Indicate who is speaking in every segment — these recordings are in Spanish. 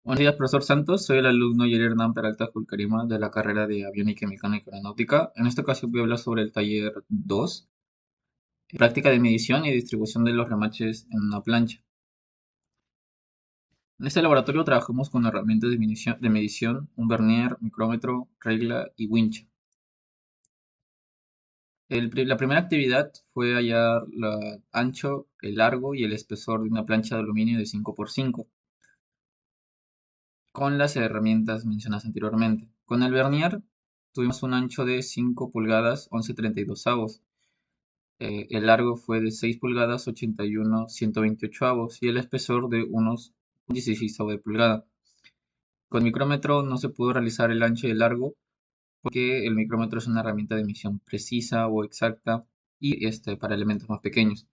Speaker 1: Buenos días, profesor Santos. Soy el alumno Yeri Hernán Peralta Julcarima de la carrera de Aviónica y Mecánica Aeronáutica. En esta ocasión voy a hablar sobre el taller 2, práctica de medición y distribución de los remaches en una plancha. En este laboratorio trabajamos con herramientas de medición, un vernier, micrómetro, regla y winch. La primera actividad fue hallar el ancho, el largo y el espesor de una plancha de aluminio de 5 por 5, con las herramientas mencionadas anteriormente. Con el vernier tuvimos un ancho de 5 pulgadas 11/32 avos. El largo fue de 6 pulgadas 81/128 avos y el espesor de unos 16 de pulgada. Con micrómetro no se pudo realizar el ancho y el largo porque el micrómetro es una herramienta de medición precisa o exacta y para elementos más pequeños.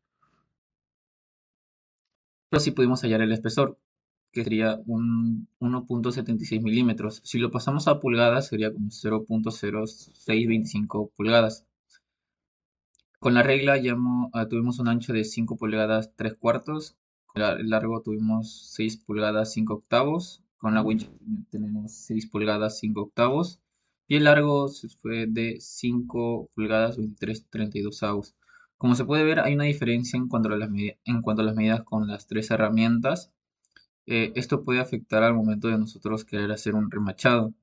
Speaker 1: Pero sí pudimos hallar el espesor, que sería un 1,76 milímetros. Si lo pasamos a pulgadas, sería como 0,0625 pulgadas. Con la regla tuvimos un ancho de 5 pulgadas 3 cuartos. Con el largo tuvimos 6 pulgadas 5 octavos. Con la winch tenemos 6 pulgadas 5 octavos. Y el largo fue de 5 pulgadas 23/32 avos. Como se puede ver, hay una diferencia en cuanto a las medidas con las tres herramientas. Esto puede afectar al momento de nosotros querer hacer un remachado.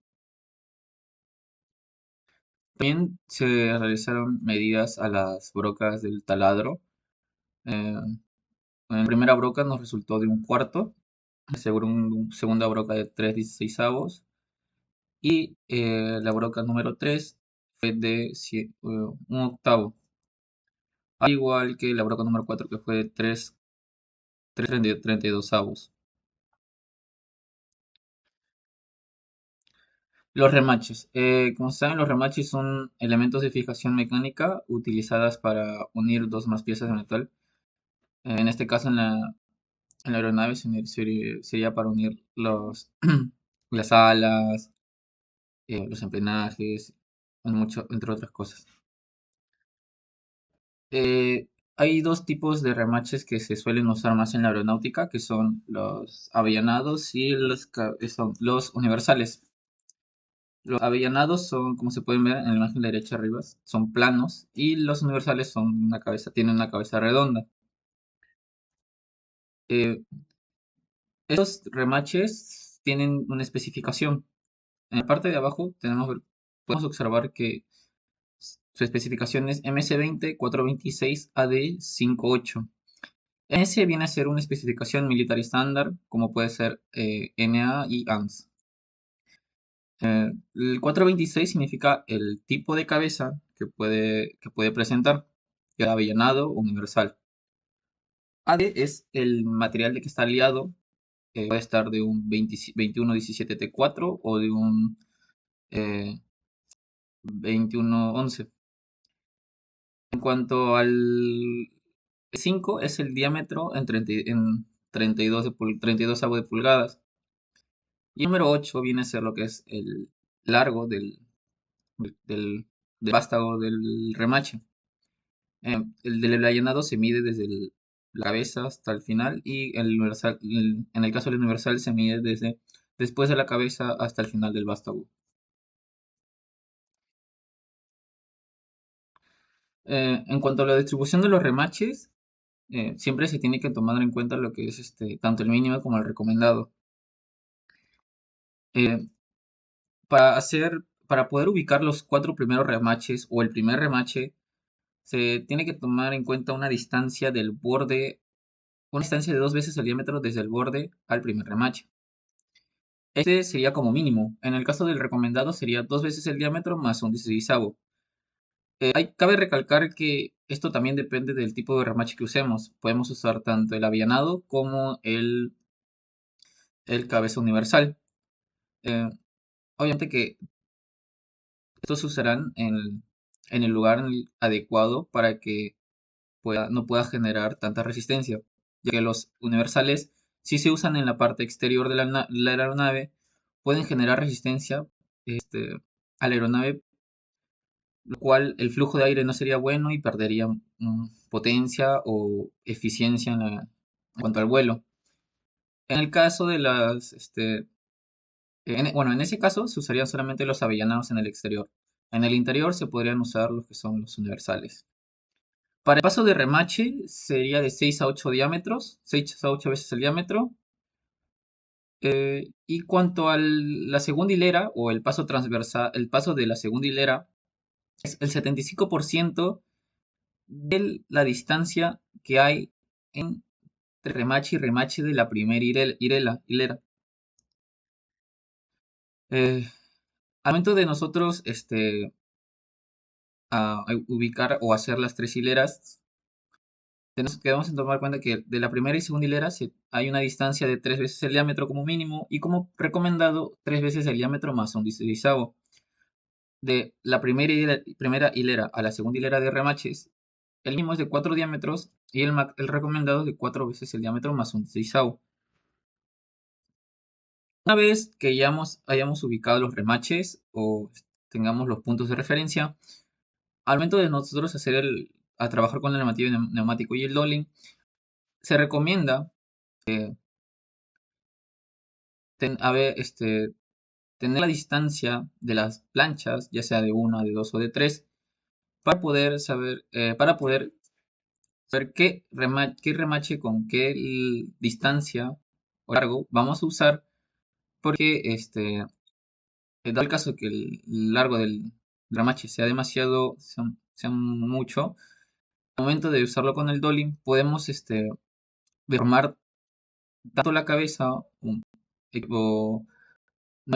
Speaker 1: También se realizaron medidas a las brocas del taladro. Eh, en la primera broca nos resultó de 1 cuarto, segunda broca de 3/16 y la broca número 3 fue de 1 octavo, al igual que la broca número 4 que fue de 3/32. Los remaches. Como saben, los remaches son elementos de fijación mecánica utilizadas para unir dos más piezas de metal. En este caso, en la aeronave sería para unir las alas, los empenajes, entre otras cosas. Eh, Hay dos tipos de remaches que se suelen usar más en la aeronáutica, que son los avellanados y son los universales. Los avellanados son, como se pueden ver en la imagen de derecha arriba, son planos y los universales tienen una cabeza redonda. Eh, Estos remaches tienen una especificación. En la parte de abajo podemos observar que su especificación es MC20 426 AD 58. Ese viene a ser una especificación militar estándar, como puede ser NA y ANS. El 426 significa el tipo de cabeza que puede presentar, ya sea avellanado o universal. AD es el material de que está aliado, puede estar de un 2117T4 o de un eh, 2111. En cuanto al 5, es el diámetro en 32 de pulgadas. Y el número 8 viene a ser lo que es el largo del vástago del remache. El del allanado se mide desde la cabeza hasta el final y en el caso del universal se mide desde después de la cabeza hasta el final del vástago. En cuanto a la distribución de los remaches, siempre se tiene que tomar en cuenta lo que es tanto el mínimo como el recomendado. Eh, para poder ubicar los 4 primeros remaches o el primer remache, se tiene que tomar en cuenta una distancia de 2 veces el diámetro desde el borde al primer remache. Este sería como mínimo. En el caso del recomendado sería 2 veces el diámetro más un 16avo. Cabe recalcar que esto también depende del tipo de remache que usemos. Podemos usar tanto el avianado como el cabeza universal. Eh, Obviamente que estos se usarán en el lugar adecuado para que no pueda generar tanta resistencia, ya que los universales, si se usan en la parte exterior de la aeronave, pueden generar resistencia a la aeronave, lo cual el flujo de aire no sería bueno y perdería potencia o eficiencia en cuanto al vuelo. En el caso Bueno, en ese caso se usarían solamente los avellanados en el exterior. En el interior se podrían usar los que son los universales. Para el paso de remache sería de 6 a 8 diámetros, 6 a 8 veces el diámetro. Y cuanto a la segunda hilera o el paso transversal, el paso de la segunda hilera es el 75% de la distancia que hay entre remache y remache de la primera hilera. Al momento de nosotros ubicar o hacer las tres hileras, debemos tomar cuenta que de la primera y segunda hilera hay una distancia de 3 veces el diámetro como mínimo y como recomendado 3 veces el diámetro más un 16avo. De la primera hilera a la segunda hilera de remaches, el mínimo es de 4 diámetros y el recomendado de 4 veces el diámetro más un 16avo. Una vez que ya hayamos ubicado los remaches o tengamos los puntos de referencia, al momento de nosotros a trabajar con el neumático y el dolly, se recomienda tener la distancia de las planchas, ya sea de una, de dos o de tres, para poder saber qué remache con qué distancia o largo vamos a usar, porque dado el caso que el largo del remache sea mucho, al momento de usarlo con el dolly, podemos deformar tanto la cabeza o no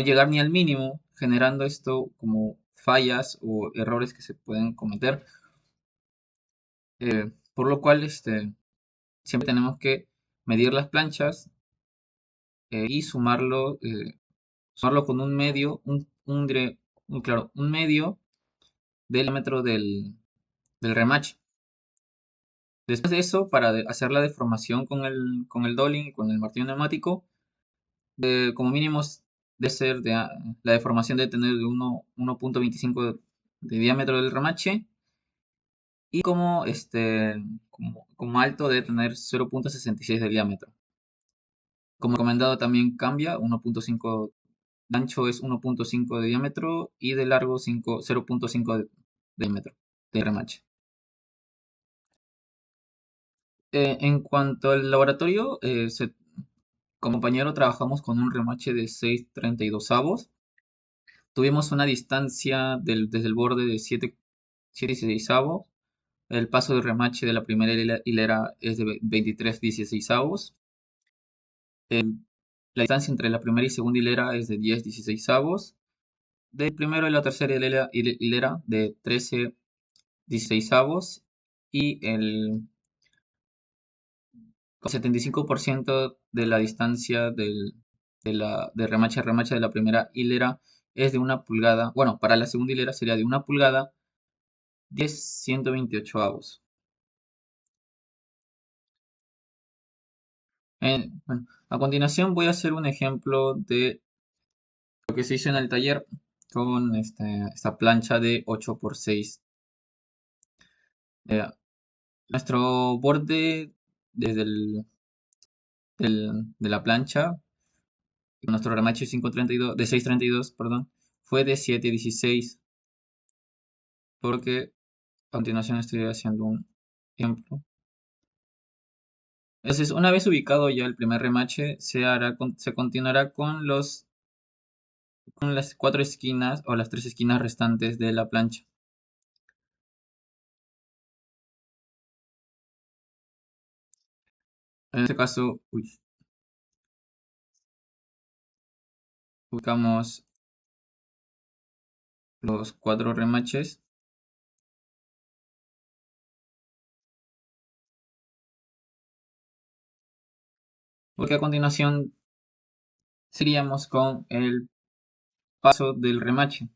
Speaker 1: llegar ni al mínimo, generando esto como fallas o errores que se pueden cometer. Por lo cual, siempre tenemos que medir las planchas y sumarlo con un medio, claro, un medio del diámetro del remache. Después de eso, para hacer la deformación con el dolly, con el martillo neumático, como mínimo debe ser la deformación de tener de 1.25 de diámetro del remache y como alto de tener 0.66 de diámetro. Como recomendado también cambia, 1.5 de ancho es 1.5 de diámetro y de largo 0.5 de diámetro de remache. En cuanto al laboratorio, como compañero trabajamos con un remache de 6/32. Tuvimos una distancia desde el borde de 7/16. El paso de remache de la primera hilera es de 23/16. La distancia entre la primera y segunda hilera es de 10/16. Del primero y la tercera hilera de 13/16. Y el 75% de la distancia de remache a remache de la primera hilera es de 1 pulgada. Bueno, para la segunda hilera sería de 1 pulgada, 10/128. Bueno, a continuación voy a hacer un ejemplo de lo que se hizo en el taller con esta plancha de 8x6. Eh, Nuestro borde desde de la plancha, nuestro remache 532, de 6/32, perdón, fue de 7/16, porque a continuación estoy haciendo un ejemplo. Entonces, una vez ubicado ya el primer remache, se continuará con las 4 esquinas o las 3 esquinas restantes de la plancha. En este caso, ubicamos los 4 remaches, porque a continuación seguiríamos con el paso del remache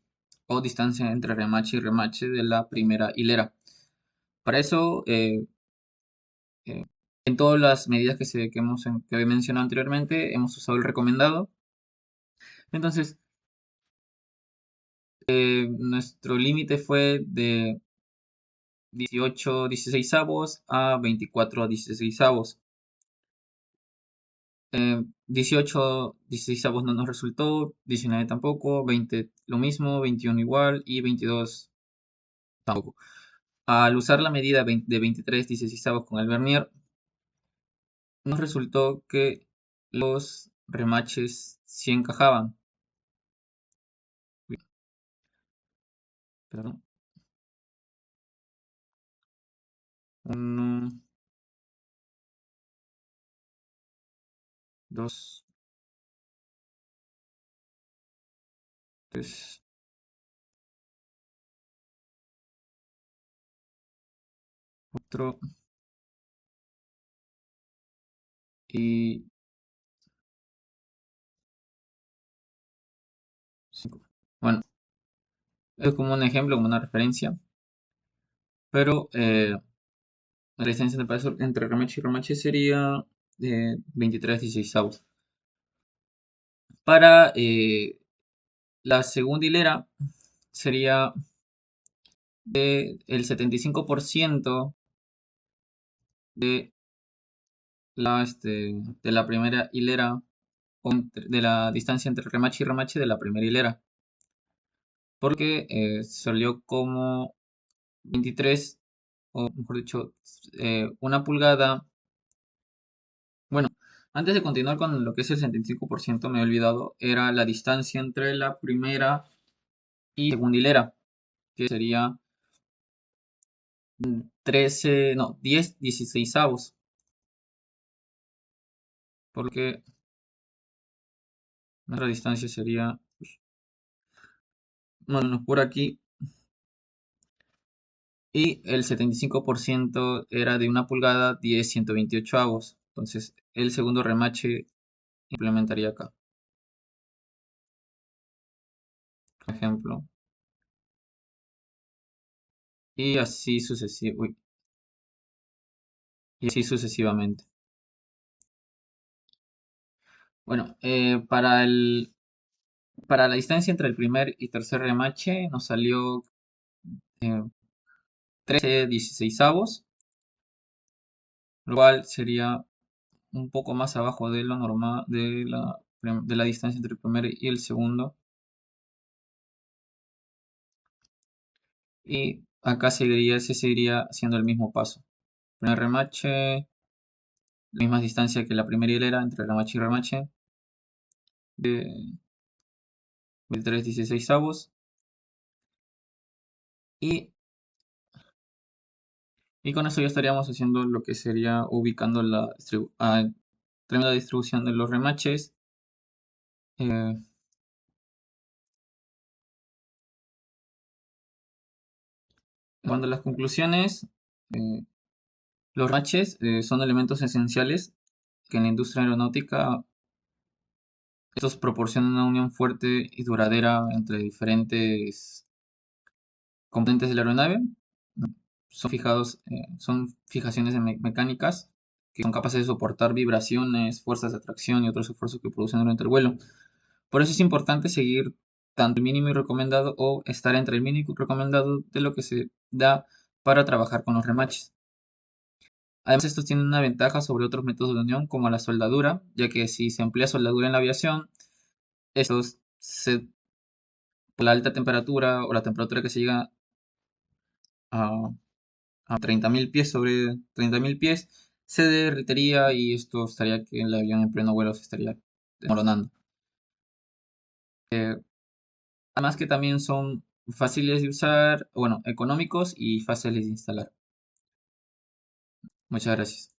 Speaker 1: o distancia entre remache y remache de la primera hilera. Para eso, en todas las medidas que había mencionado anteriormente, hemos usado el recomendado. Entonces, nuestro límite fue de 18/16 a 24/16. 18, 16 no nos resultó, 19 tampoco, 20 lo mismo, 21 igual y 22 tampoco. Al usar la medida de 23 16 con el vernier, nos resultó que los remaches sí encajaban. Uy, perdón. Uno, dos, tres, cuatro y cinco. Bueno, es como un ejemplo, como una referencia, pero la distancia entre remache y remache sería 23 16. Para la segunda hilera sería el 75% de de la primera hilera o de la distancia entre remache y remache de la primera hilera. Porque salió como 23, o mejor dicho, 1 pulgada. Bueno, antes de continuar con lo que es el 75%, me he olvidado, era la distancia entre la primera y segunda hilera, que sería 13, no, 10 16, porque nuestra distancia sería, más o menos por aquí, y el 75% era de 1 pulgada, 10 128. Entonces, el segundo remache implementaría acá, por ejemplo, y así y así sucesivamente. Bueno, para la distancia entre el primer y tercer remache nos salió eh, 13 16, lo cual sería un poco más abajo de lo normal de la distancia entre el primer y el segundo. Y acá se seguiría haciendo el mismo paso. Primer remache, la misma distancia que la primera hilera entre remache y remache, de 23 16. Y, y con eso ya estaríamos haciendo lo que sería ubicando teniendo la distribución de los remaches. eh, Cuando las conclusiones, eh, los remaches son elementos esenciales que en la industria aeronáutica estos proporcionan una unión fuerte y duradera entre diferentes componentes de la aeronave. Son fijaciones mecánicas que son capaces de soportar vibraciones, fuerzas de atracción y otros esfuerzos que producen durante el vuelo. Por eso es importante seguir tanto el mínimo y recomendado o estar entre el mínimo y recomendado de lo que se da para trabajar con los remaches. Además, estos tienen una ventaja sobre otros métodos de unión como la soldadura, ya que si se emplea soldadura en la aviación, estos por la alta temperatura o la temperatura que se llega a, a 30.000 pies sobre 30.000 pies, se derritiría y esto estaría que el avión en pleno vuelo se estaría desmoronando. Además que también son fáciles de usar, bueno, económicos y fáciles de instalar. Muchas gracias.